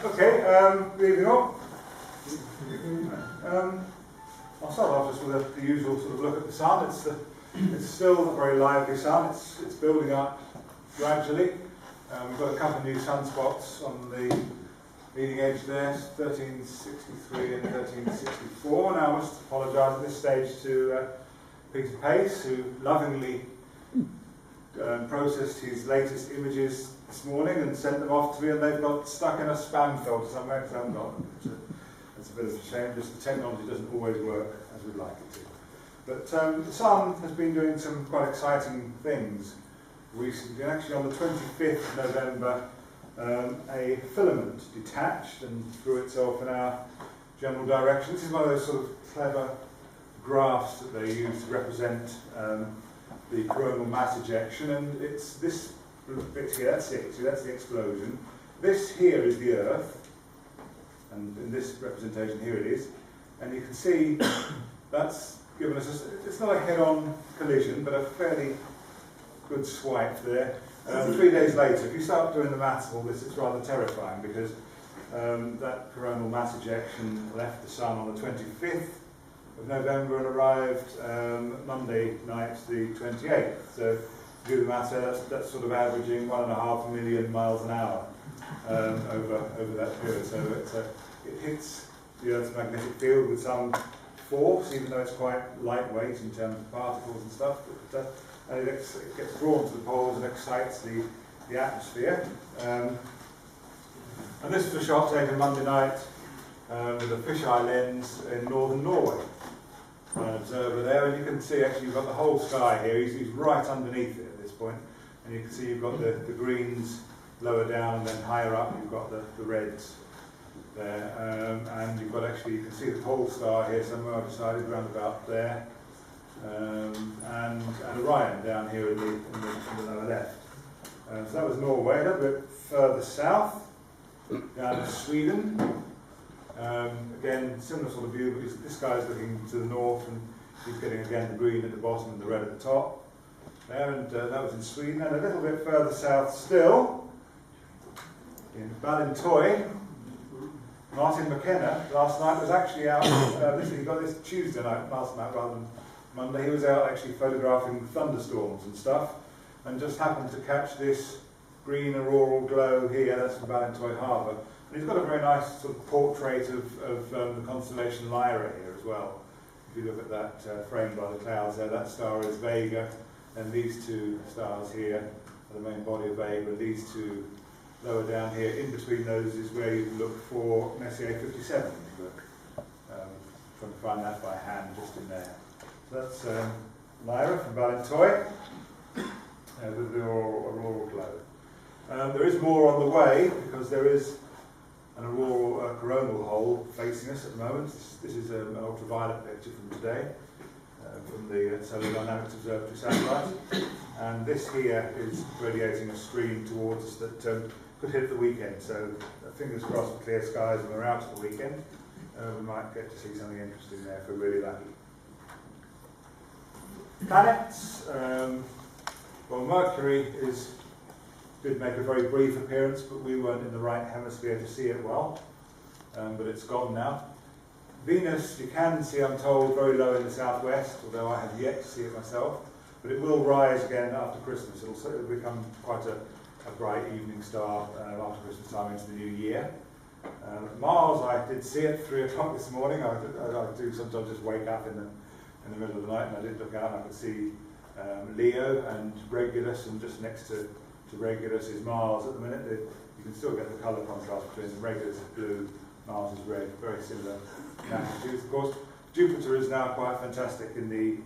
Okay, moving on. I'll start off just with the usual sort of look at the sun. It's still a very lively sun. It's building up gradually. We've got a couple of new sunspots on the leading edge there, 1363 and 1364. Now I must apologise at this stage to Peter Pace, who lovingly processed his latest images this morning and sent them off to me, and they've got stuck in a spam filter somewhere because I haven't got them. It's a bit of a shame, just the technology doesn't always work as we'd like it to. But the sun has been doing some quite exciting things recently. Actually on the 25th of November, a filament detached and threw itself in our general direction. This is one of those sort of clever graphs that they use to represent the coronal mass ejection, and it's this bit here, that's it, so that's the explosion. This here is the Earth, and in this representation here it is, and you can see that's given us, it's not a head-on collision, but a fairly good swipe there. 3 days later, if you start doing the maths of all this, it's rather terrifying, because that coronal mass ejection left the sun on the 25th of November and arrived Monday night, the 28th. So to do the maths there, that's sort of averaging 1.5 million miles an hour over that period. So it hits the Earth's magnetic field with some force, even though it's quite lightweight in terms of particles and stuff. But, and it gets drawn to the poles and excites the atmosphere. And this is a shot taken Monday night with a fisheye lens in northern Norway. An observer there, and you can see actually you've got the whole sky here. He's right underneath it at this point, and you can see you've got the greens lower down, and then higher up you've got the reds there, and you've got actually, you can see the pole star here somewhere. I've decided around about there, and Orion down here in the lower left. So that was Norway. A little bit further south, down in Sweden. Again, similar sort of view, but this guy's looking to the north, and he's getting again the green at the bottom and the red at the top there, and that was in Sweden. And a little bit further south still, in Ballintoy, Martin McKenna last night was actually out, he got this Tuesday night, last night rather than Monday. He was out actually photographing thunderstorms and stuff, and just happened to catch this green auroral glow here. That's from Ballintoy Harbour. And he's got a very nice sort of portrait of the constellation Lyra here as well. If you look at that framed by the clouds there, that star is Vega, and these two stars here are the main body of Vega, and these two lower down here, in between those is where you look for Messier 57. Trying to find that by hand just in there. So that's Lyra from Ballintoy with the auroral glow. There is more on the way, because there is an auroral coronal hole facing us at the moment. This is an ultraviolet picture from today, from the Solar Dynamics Observatory satellite. And this here is radiating a stream towards us that could hit the weekend. So fingers crossed for clear skies when we're out at the weekend. We might get to see something interesting there if we're really lucky. Planets. Well, Mercury did make a very brief appearance, but we weren't in the right hemisphere to see it well, but it's gone now. Venus, you can see, I'm told, very low in the southwest, although I have yet to see it myself, but it will rise again after Christmas. It'll become quite a bright evening star after Christmas time into the new year. Mars, I did see it 3 o'clock this morning. I do sometimes just wake up in the middle of the night, and I did look out and I could see Leo and Regulus, and just next to Regulus is Mars at the minute. You can still get the colour contrast between them. Regulus is blue, Mars is red, very similar magnitudes. Of course, Jupiter is now quite fantastic in the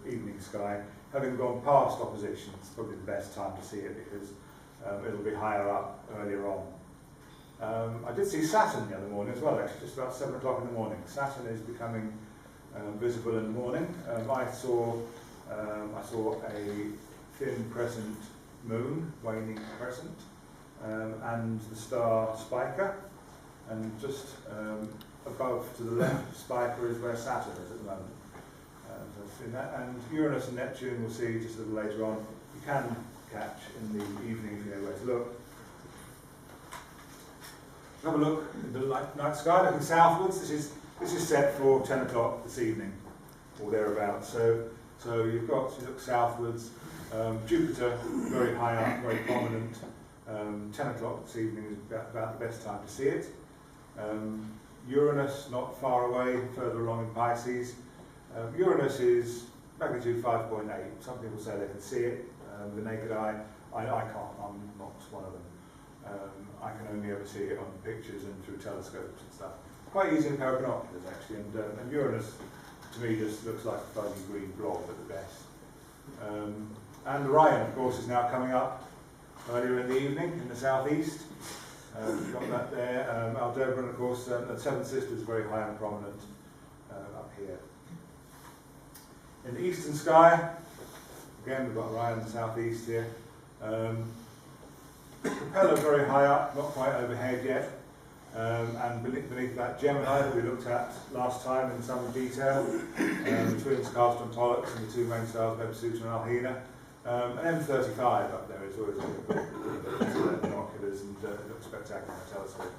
evening sky. Having gone past opposition, it's probably the best time to see it, because it'll be higher up earlier on. I did see Saturn the other morning as well, actually, just about 7 o'clock in the morning. Saturn is becoming visible in the morning. I saw a thin crescent moon, waning crescent, and the star Spica, and just above to the left of Spica is where Saturn is at the moment. So I've seen that, and Uranus and Neptune we'll see just a little later on. You can catch in the evening if you know where to look. have a look at the night sky, looking southwards. This is set for 10 o'clock this evening, or thereabouts. So you look southwards. Jupiter, very high up, very prominent. 10 o'clock this evening is about the best time to see it. Uranus, not far away, further along in Pisces. Uranus is magnitude 5.8. Some people say they can see it with the naked eye. I can't, I'm not one of them. I can only ever see it on pictures and through telescopes and stuff. Quite easy in a pair of binoculars actually, and Uranus to me just looks like a fuzzy green blob at the best. And Orion, of course, is now coming up earlier in the evening in the southeast. We've got that there. Aldebaran, of course, and Seven Sisters is very high and prominent up here. In the eastern sky, again we've got Orion in the southeast here. Propeller very high up, not quite overhead yet. And beneath that Gemini that we looked at last time in some detail, the twins Castor and Pollux and the two main stars Bepisuta and Alhena. An M35 up there is always good binoculars and it looks spectacular on a telescope.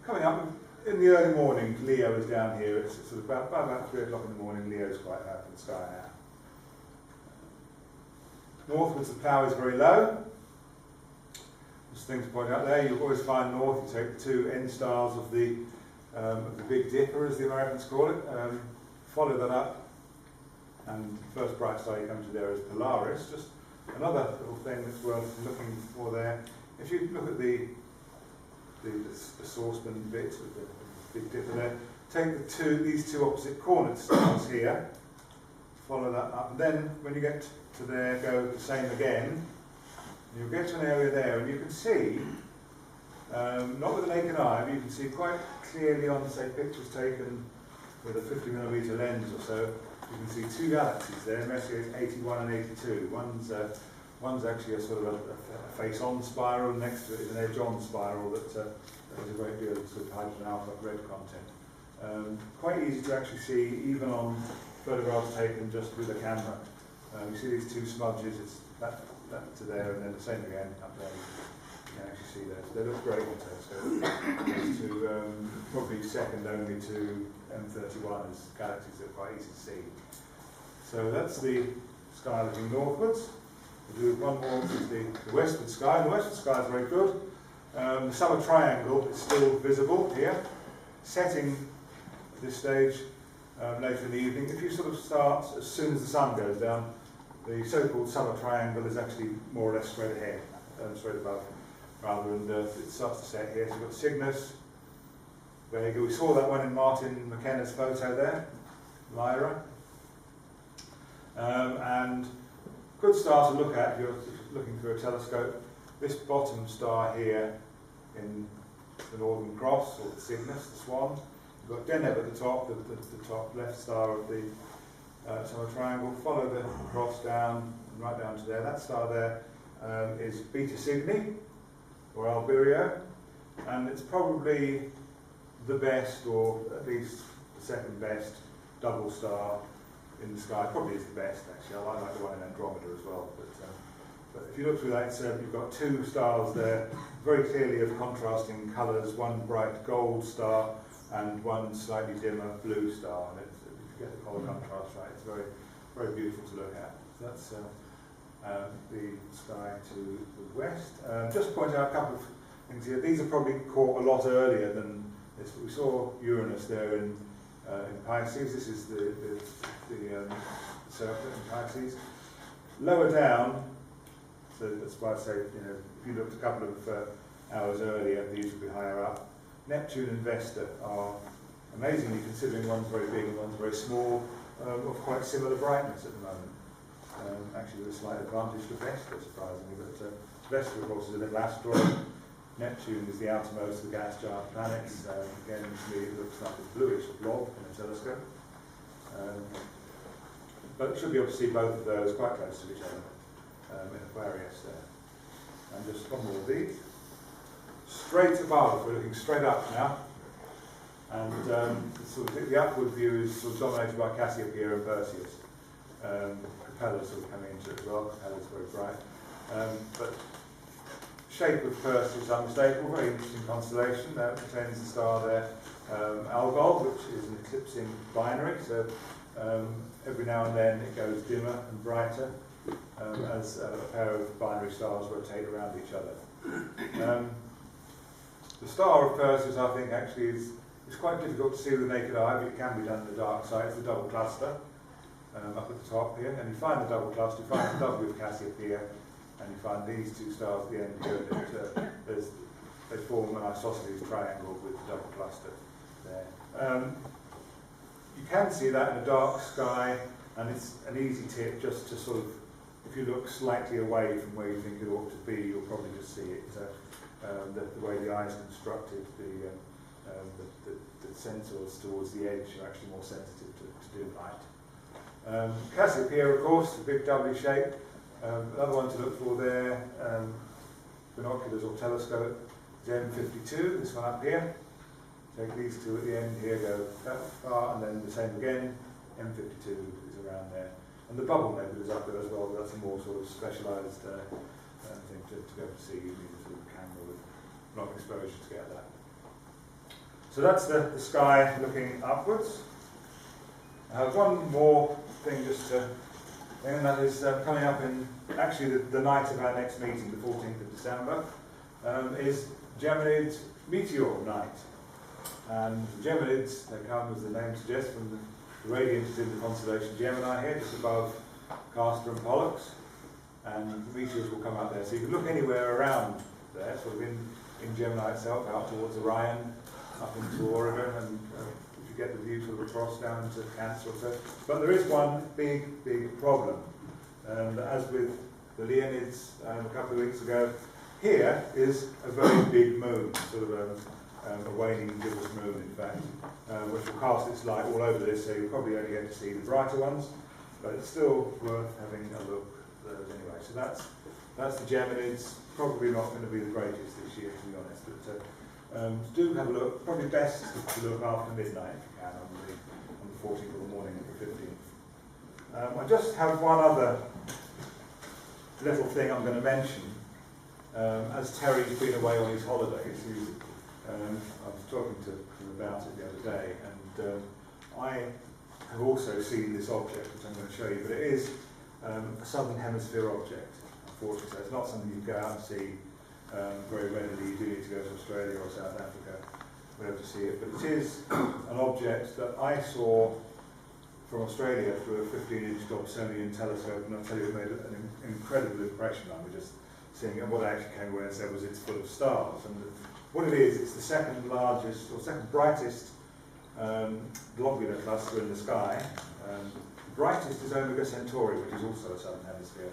Coming up in the early morning, Leo is down here. It's sort of about 3 o'clock in the morning. Leo is quite high up in the sky now. Northwards, the plough is very low. Just a thing to point out there, you'll always find north, you take the two end stars of the Big Dipper, as the Americans call it, follow that up, and the first bright star you come to there is Polaris. Just another little thing that's worth looking for there. If you look at the saucepan bit of the Big Dipper there, take these two opposite cornered stars here, follow that up, and then when you get to there, go the same again. You'll get to an area there, and you can see, not with the naked eye, but you can see quite clearly on, say, pictures taken with a 50mm lens or so, you can see two galaxies there, Messier 81 and 82. One's actually a sort of a face-on spiral, and next to it is an edge-on spiral that has a great deal of sort of hydrogen alpha red content. Quite easy to actually see, even on photographs taken just with a camera. You see these two smudges, it's that to there, and then the same again up there. You can actually see those. They look great on telescope. Probably second only to M31 as galaxies that are quite easy to see. So that's the sky looking northwards. We'll do one more, which is the westward sky. The westward sky is very good. The summer triangle is still visible here, setting at this stage later in the evening. If you sort of start as soon as the sun goes down, the so-called summer triangle is actually more or less straight ahead, straight above, rather, and it starts to set here. So you've got Cygnus, Vega. We saw that one in Martin McKenna's photo there, Lyra. And good star to look at if you're looking through a telescope. This bottom star here in the Northern Cross, or the Cygnus, the Swan. You've got Deneb at the top, the top left star of the summer triangle. Follow the cross down, right down to there. That star there is Beta Cygni, or Albirio, and it's probably the best, or at least the second best, double star in the sky. Probably is the best, actually. I like the one in Andromeda as well. But if you look through that, you've got two stars there, very clearly of contrasting colours. One bright gold star and one slightly dimmer blue star. And if you get the colour contrast right, it's very, very beautiful to look at. So that's the sky to the west. Just point out a couple of things here. These are probably caught a lot earlier than this. We saw Uranus there in Pisces. This is the circle in Pisces. Lower down, so that's why I say, if you looked a couple of hours earlier, these would be higher up. Neptune and Vesta are, amazingly, considering one's very big and one's very small, of quite similar brightness at the moment. Actually, with a slight advantage for Vesta, surprisingly, but Vesta, of course, is a little asteroid. Neptune is the outermost of the gas giant planets. Again, to me, it looks like a bluish blob in a telescope. But you should be able to see both of those quite close to each other in Aquarius there. And just one more of these. Straight above, we're looking straight up now. And sort of the upward view is sort of dominated by Cassiopeia and Perseus. Propellers sort of coming into it as well. Propellers very bright. But shape of Perseus is unmistakable, very interesting constellation. That contains the star there, Algol, which is an eclipsing binary, so every now and then it goes dimmer and brighter as a pair of binary stars rotate around each other. The star of Perseus, I think, actually is quite difficult to see with the naked eye, but it can be done in the dark side. It's the double cluster up at the top here, and you find the double cluster, you find the W of Cassiopeia, and you find these two stars at the end here, and they form an isosceles triangle with the double cluster there. You can see that in a dark sky, and it's an easy tip just to sort of, if you look slightly away from where you think it ought to be, you'll probably just see it. The way the eye is constructed, the sensors towards the edge are actually more sensitive to dim light. Cassiopeia, of course, the big W shape. Another one to look for there, binoculars or telescope, is M52, this one up here. Take these two at the end here, go that far, and then the same again. M52 is around there. And the bubble nebula is up there as well, but that's a more sort of specialised thing to be able to see. You need a sort of camera with long exposure to get that. So that's the sky looking upwards. I have one more thing just to, and that is coming up in, actually the night of our next meeting, the 14th of December, is Geminids Meteor Night. And the Geminids, they come, as the name suggests, from the radiant is in the constellation Gemini here, just above Castor and Pollux. And the meteors will come out there. So you can look anywhere around there, sort of in Gemini itself, out towards Orion, up into Oregon, and if you get the view sort of across down into Cancer or so. But there is one big problem. As with the Leonids a couple of weeks ago, here is a very big moon, sort of a waning gibbous moon, in fact, which will cast its light all over this, so you'll probably only get to see the brighter ones, but it's still worth having a look at those anyway. So that's the Geminids. Probably not going to be the greatest this year, to be honest, but do have a look. Probably best to look after midnight if you can on the 14th of the morning of the 15th. I just have one other little thing I'm going to mention. As Terry's been away on his holidays, I was talking to him about it the other day, and I have also seen this object, which I'm going to show you, but it is a Southern Hemisphere object, unfortunately. So it's not something you go out and see very readily. You do need to go to Australia or South Africa, wherever to see it. But it is an object that I saw from Australia through a 15-inch Dobsonian telescope, and I'll tell you, it made an incredible impression on me, just seeing it. And what I actually came away and said was it's full of stars. And what it is, it's the second largest, or second brightest globular cluster in the sky. The brightest is Omega Centauri, which is also a Southern Hemisphere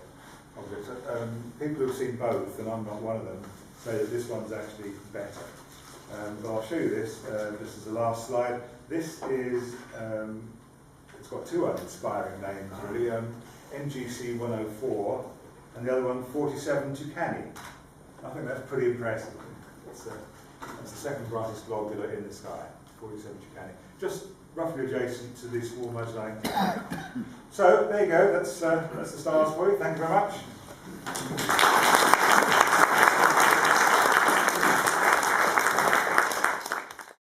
object. So, people who've seen both, and I'm not one of them, say that this one's actually better. But I'll show you this, just as the last slide. This is, it's got two uninspiring names really, NGC 104, and the other one 47 Tucani. I think that's pretty impressive. That's the second brightest globular in the sky, 47 Tucani. Just roughly adjacent to this Swarm Line. So there you go, that's the stars for you. Thank you very much.